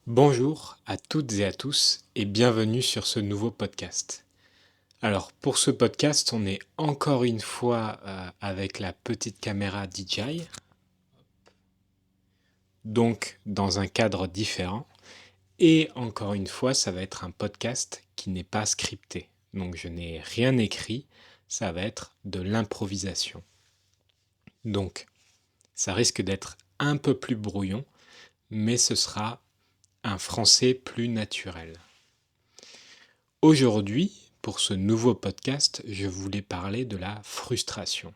Bonjour à toutes et à tous et bienvenue sur ce nouveau podcast. Alors pour ce podcast, on est encore une fois avec la petite caméra DJI, donc dans un cadre différent. Et encore une fois, ça va être un podcast qui n'est pas scripté. Donc je n'ai rien écrit, ça va être de l'improvisation. Donc ça risque d'être un peu plus brouillon, mais ce sera un français plus naturel. Aujourd'hui, pour ce nouveau podcast, je voulais parler de la frustration.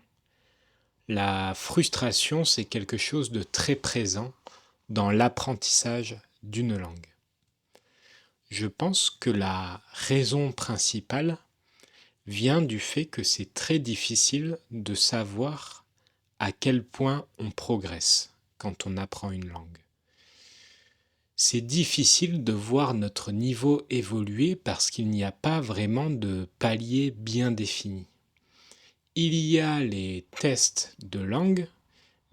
La frustration, c'est quelque chose de très présent dans l'apprentissage d'une langue. Je pense que la raison principale vient du fait que c'est très difficile de savoir à quel point on progresse quand on apprend une langue. C'est difficile de voir notre niveau évoluer parce qu'il n'y a pas vraiment de palier bien défini. Il y a les tests de langue,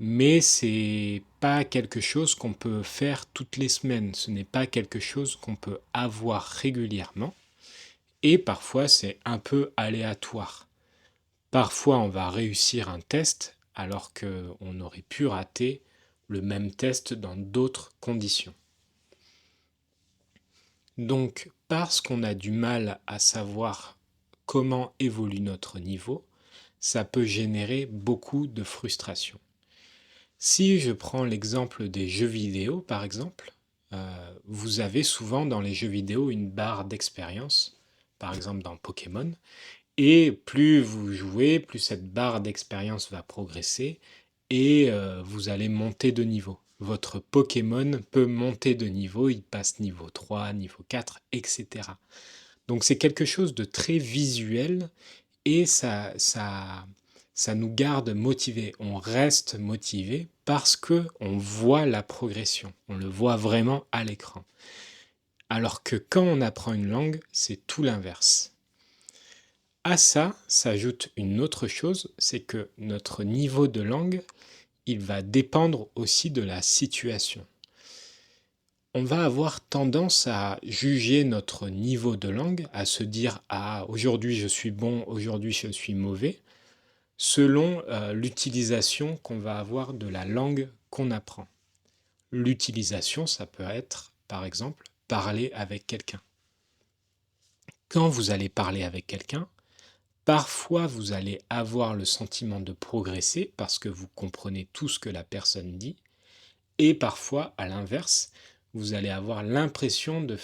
mais c'est pas quelque chose qu'on peut faire toutes les semaines. Ce n'est pas quelque chose qu'on peut avoir régulièrement. Et parfois, c'est un peu aléatoire. Parfois, on va réussir un test alors qu'on aurait pu rater le même test dans d'autres conditions. Donc, parce qu'on a du mal à savoir comment évolue notre niveau, ça peut générer beaucoup de frustration. Si je prends l'exemple des jeux vidéo, par exemple, vous avez souvent dans les jeux vidéo une barre d'expérience, par exemple dans Pokémon, et plus vous jouez, plus cette barre d'expérience va progresser et vous allez monter de niveau. Votre Pokémon peut monter de niveau, il passe niveau 3, niveau 4, etc. Donc c'est quelque chose de très visuel et ça nous garde motivés. On reste motivé parce que on voit la progression. On le voit vraiment à l'écran. Alors que quand on apprend une langue, c'est tout l'inverse. À ça s'ajoute une autre chose, c'est que notre niveau de langue, il va dépendre aussi de la situation. On va avoir tendance à juger notre niveau de langue, à se dire ah aujourd'hui je suis bon, aujourd'hui je suis mauvais, selon l'utilisation qu'on va avoir de la langue qu'on apprend. L'utilisation, ça peut être, par exemple, parler avec quelqu'un. Quand vous allez parler avec quelqu'un, parfois vous allez avoir le sentiment de progresser parce que vous comprenez tout ce que la personne dit, et parfois, à l'inverse, vous allez avoir l'impression de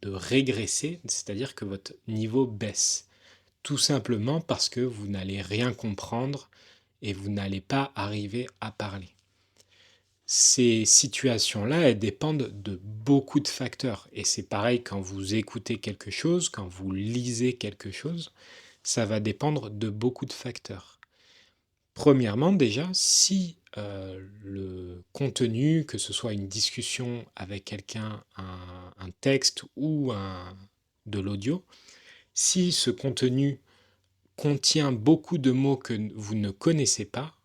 régresser, c'est-à-dire que votre niveau baisse. Tout simplement parce que vous n'allez rien comprendre et vous n'allez pas arriver à parler. Ces situations-là, elles dépendent de beaucoup de facteurs. Et c'est pareil quand vous écoutez quelque chose, quand vous lisez quelque chose, ça va dépendre de beaucoup de facteurs. Premièrement, déjà, si le contenu, que ce soit une discussion avec quelqu'un, un texte ou de l'audio, si ce contenu contient beaucoup de mots que vous ne connaissez pas,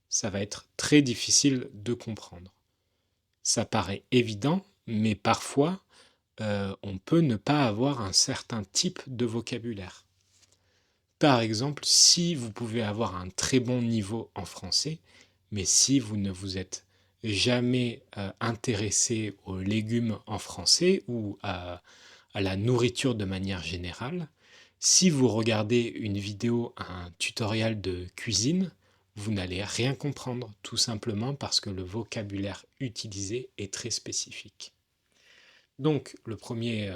ça va être très difficile de comprendre. Ça paraît évident, mais parfois, on peut ne pas avoir un certain type de vocabulaire. Par exemple, si vous pouvez avoir un très bon niveau en français, mais si vous ne vous êtes jamais intéressé aux légumes en français ou à la nourriture de manière générale, si vous regardez une vidéo, un tutoriel de cuisine, vous n'allez rien comprendre, tout simplement parce que le vocabulaire utilisé est très spécifique. Donc, le premier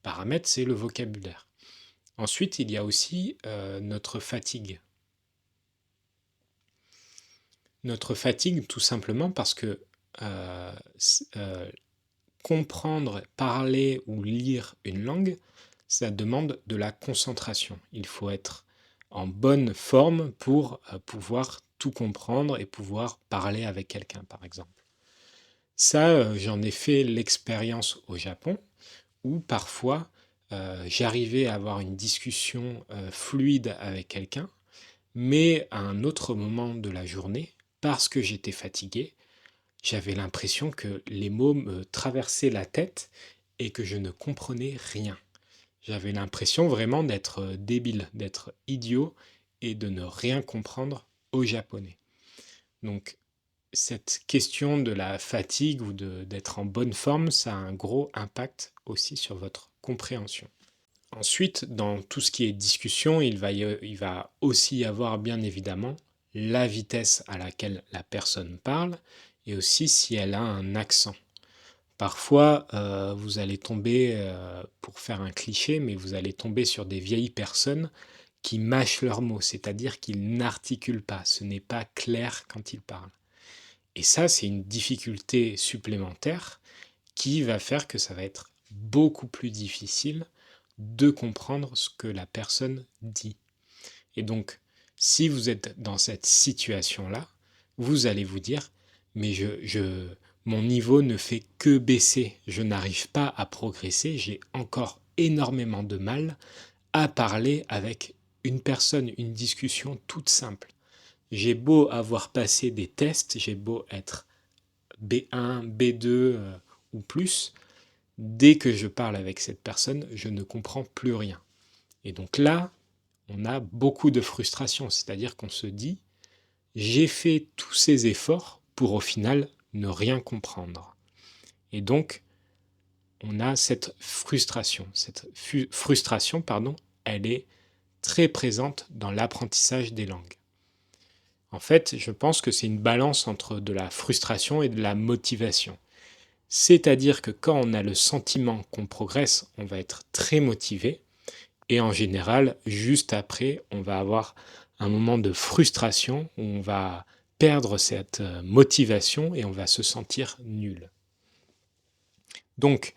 paramètre, c'est le vocabulaire. Ensuite, il y a aussi notre fatigue. Notre fatigue, tout simplement parce que euh, euh, comprendre, parler ou lire une langue, ça demande de la concentration. Il faut être en bonne forme pour pouvoir tout comprendre et pouvoir parler avec quelqu'un, par exemple. Ça, j'en ai fait l'expérience au Japon, où parfois j'arrivais à avoir une discussion fluide avec quelqu'un, mais à un autre moment de la journée, parce que j'étais fatigué, j'avais l'impression que les mots me traversaient la tête et que je ne comprenais rien. J'avais l'impression vraiment d'être débile, d'être idiot et de ne rien comprendre au japonais. Donc, cette question de la fatigue ou d'être en bonne forme, ça a un gros impact aussi sur votre compréhension. Ensuite, dans tout ce qui est discussion, il va aussi y avoir bien évidemment la vitesse à laquelle la personne parle et aussi si elle a un accent. Parfois, vous allez tomber, pour faire un cliché, mais vous allez tomber sur des vieilles personnes qui mâchent leurs mots, c'est-à-dire qu'ils n'articulent pas, ce n'est pas clair quand ils parlent. Et ça, c'est une difficulté supplémentaire qui va faire que ça va être beaucoup plus difficile de comprendre ce que la personne dit. Et donc, si vous êtes dans cette situation-là, vous allez vous dire, mais mon niveau ne fait que baisser, je n'arrive pas à progresser, j'ai encore énormément de mal à parler avec une personne, une discussion toute simple. J'ai beau avoir passé des tests, j'ai beau être B1, B2 ou plus, dès que je parle avec cette personne, je ne comprends plus rien. Et donc là, on a beaucoup de frustration, c'est-à-dire qu'on se dit, j'ai fait tous ces efforts pour au final ne rien comprendre. Et donc, on a cette frustration. Cette frustration, pardon, elle est très présente dans l'apprentissage des langues. En fait, je pense que c'est une balance entre de la frustration et de la motivation. C'est-à-dire que quand on a le sentiment qu'on progresse, on va être très motivé. Et en général, juste après, on va avoir un moment de frustration où on va perdre cette motivation et on va se sentir nul. Donc,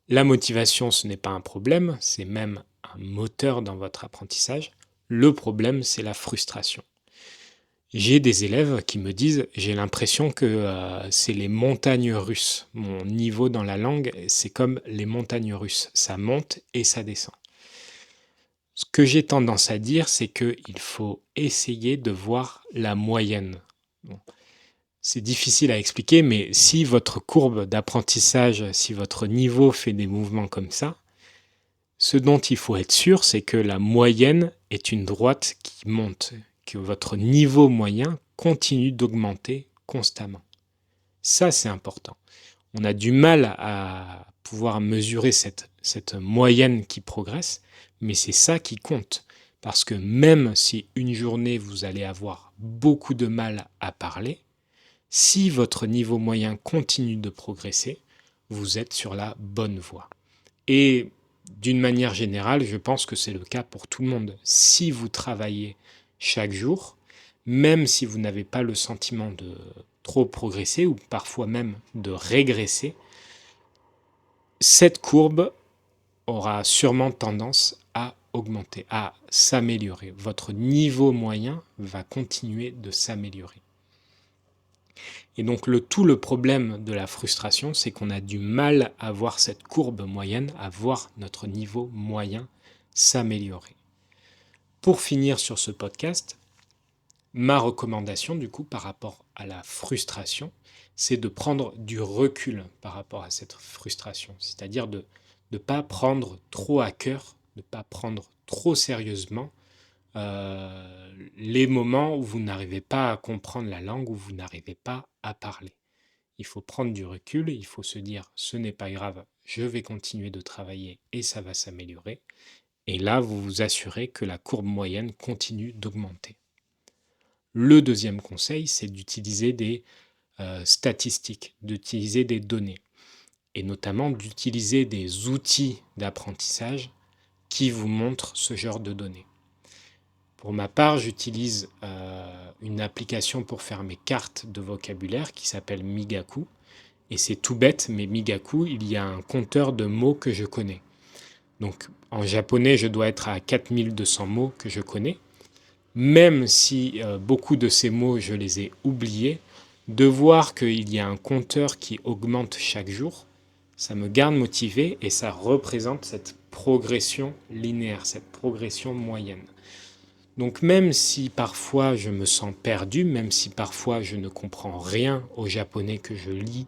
la motivation, ce n'est pas un problème, c'est même un moteur dans votre apprentissage. Le problème, c'est la frustration. J'ai des élèves qui me disent, j'ai l'impression que c'est les montagnes russes. Mon niveau dans la langue, c'est comme les montagnes russes. Ça monte et ça descend. Ce que j'ai tendance à dire, c'est qu'il faut essayer de voir la moyenne. Bon, c'est difficile à expliquer, mais si votre courbe d'apprentissage, si votre niveau fait des mouvements comme ça, ce dont il faut être sûr, c'est que la moyenne est une droite qui monte, que votre niveau moyen continue d'augmenter constamment. Ça, c'est important. On a du mal à pouvoir mesurer cette moyenne qui progresse, mais c'est ça qui compte. Parce que même si une journée, vous allez avoir beaucoup de mal à parler, si votre niveau moyen continue de progresser, vous êtes sur la bonne voie. Et d'une manière générale, je pense que c'est le cas pour tout le monde. Si vous travaillez chaque jour, même si vous n'avez pas le sentiment de trop progresser ou parfois même de régresser, cette courbe aura sûrement tendance à augmenter, à s'améliorer. Votre niveau moyen va continuer de s'améliorer. Et donc tout le problème de la frustration, c'est qu'on a du mal à voir cette courbe moyenne, à voir notre niveau moyen s'améliorer. Pour finir sur ce podcast, ma recommandation du coup par rapport à la frustration, c'est de prendre du recul par rapport à cette frustration, c'est-à-dire de ne pas prendre trop à cœur, de ne pas prendre trop sérieusement les moments où vous n'arrivez pas à comprendre la langue, où vous n'arrivez pas à parler. Il faut prendre du recul, il faut se dire ce n'est pas grave, je vais continuer de travailler et ça va s'améliorer. Et là, vous vous assurez que la courbe moyenne continue d'augmenter. Le deuxième conseil, c'est d'utiliser des statistiques, d'utiliser des données et notamment d'utiliser des outils d'apprentissage qui vous montrent ce genre de données. Pour ma part, j'utilise une application pour faire mes cartes de vocabulaire qui s'appelle Migaku. Et c'est tout bête, mais Migaku, il y a un compteur de mots que je connais. Donc en japonais, je dois être à 4200 mots que je connais. Même si beaucoup de ces mots, je les ai oubliés, de voir qu'il y a un compteur qui augmente chaque jour, ça me garde motivé et ça représente cette progression linéaire, cette progression moyenne. Donc même si parfois je me sens perdu, même si parfois je ne comprends rien au japonais que je lis,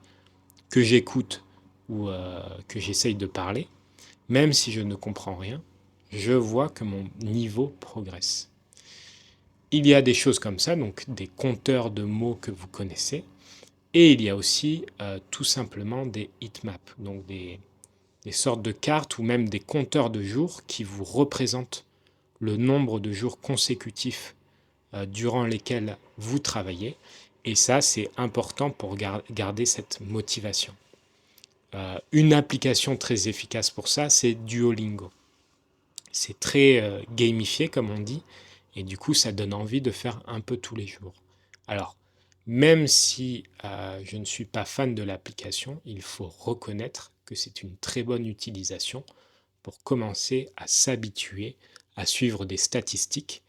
que j'écoute ou que j'essaye de parler, même si je ne comprends rien, je vois que mon niveau progresse. Il y a des choses comme ça, donc des compteurs de mots que vous connaissez, et il y a aussi tout simplement des heatmaps, donc des sortes de cartes ou même des compteurs de jours qui vous représentent le nombre de jours consécutifs durant lesquels vous travaillez. Et ça, c'est important pour garder cette motivation. Une application très efficace pour ça, c'est Duolingo. C'est très gamifié, comme on dit, et du coup, ça donne envie de faire un peu tous les jours. Alors, même si je ne suis pas fan de l'application, il faut reconnaître que c'est une très bonne utilisation pour commencer à s'habituer à suivre des statistiques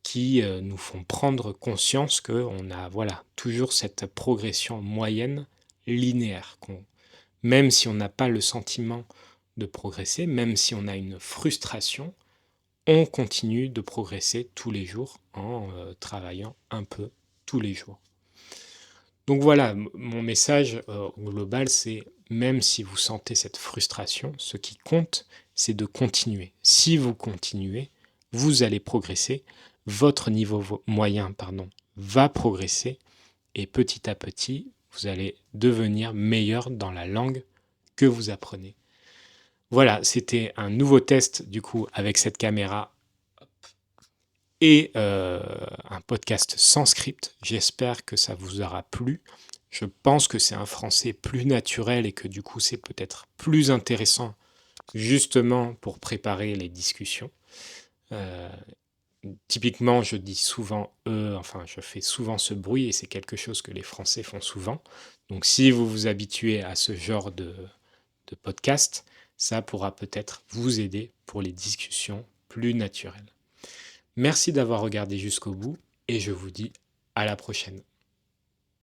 qui nous font prendre conscience qu'on a voilà, toujours cette progression moyenne linéaire. Même si on n'a pas le sentiment de progresser, même si on a une frustration, on continue de progresser tous les jours en travaillant un peu tous les jours. Donc voilà, mon message global, c'est même si vous sentez cette frustration, ce qui compte, c'est de continuer. Si vous continuez, vous allez progresser, votre niveau moyen va progresser et petit à petit, vous allez devenir meilleur dans la langue que vous apprenez. Voilà, c'était un nouveau test du coup avec cette caméra et un podcast sans script. J'espère que ça vous aura plu. Je pense que c'est un français plus naturel et que du coup c'est peut-être plus intéressant justement pour préparer les discussions. Euh, Typiquement, je dis souvent enfin je fais souvent ce bruit et c'est quelque chose que les Français font souvent. Donc si vous vous habituez à ce genre de podcast, ça pourra peut-être vous aider pour les discussions plus naturelles. Merci d'avoir regardé jusqu'au bout et je vous dis à la prochaine.